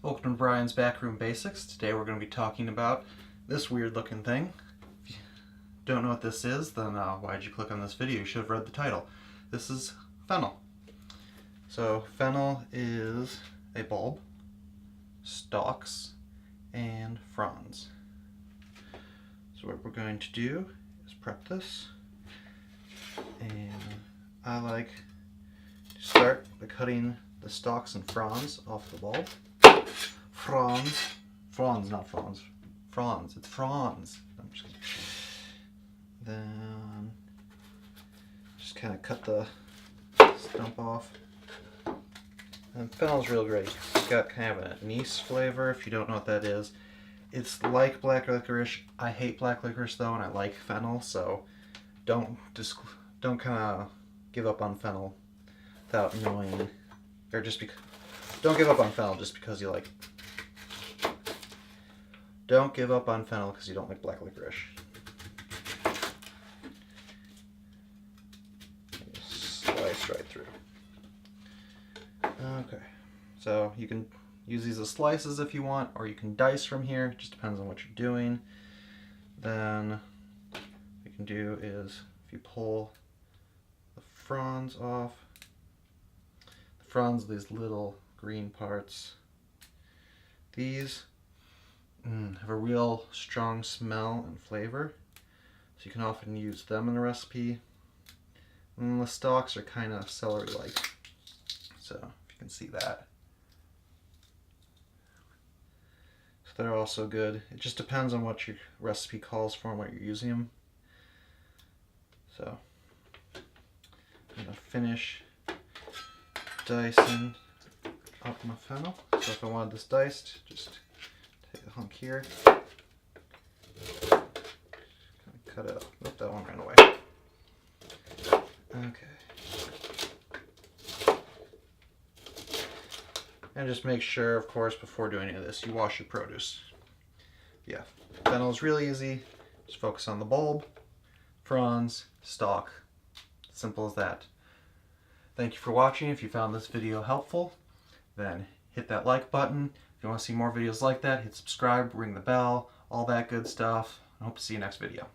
Welcome to Brian's Backroom Basics. Today we're going to be talking about this weird looking thing. If you don't know what this is, then why'd you click on this video? You should have read the title. This is fennel. So fennel is a bulb, stalks, and fronds. So what we're going to do is prep this, and I like to start by cutting the stalks and fronds off the bulb. Fronds, not fronds. Fronds, it's fronds. I'm just kidding. Then just kind of cut the stump off. And fennel's real great. It's got kind of an anise flavor, if you don't know what that is. It's like black licorice. I hate black licorice though, and I like fennel, so don't kind of give up on fennel without knowing, or just because. Don't give up on fennel just because you like. Don't give up on fennel because you don't like black licorice. Slice right through. Okay, so you can use these as slices if you want, or you can dice from here. It just depends on what you're doing. Then what you can do is, if you pull the fronds off, the fronds, these little green parts, these have a real strong smell and flavor, so you can often use them in a recipe. And the stalks are kind of celery-like, so if you can see that. So they're also good. It just depends on what your recipe calls for and what you're using them. So I'm going to finish dicing up my fennel. So if I wanted this diced, just take a hunk here, kind of cut it off. Oop, that one ran away. Okay. And just make sure, of course, before doing any of this, you wash your produce. Yeah, fennel is really easy. Just focus on the bulb, fronds, stalk. Simple as that. Thank you for watching. If you found this video helpful, then hit that like button. If you want to see more videos like that, hit subscribe, ring the bell, all that good stuff. I hope to see you next video.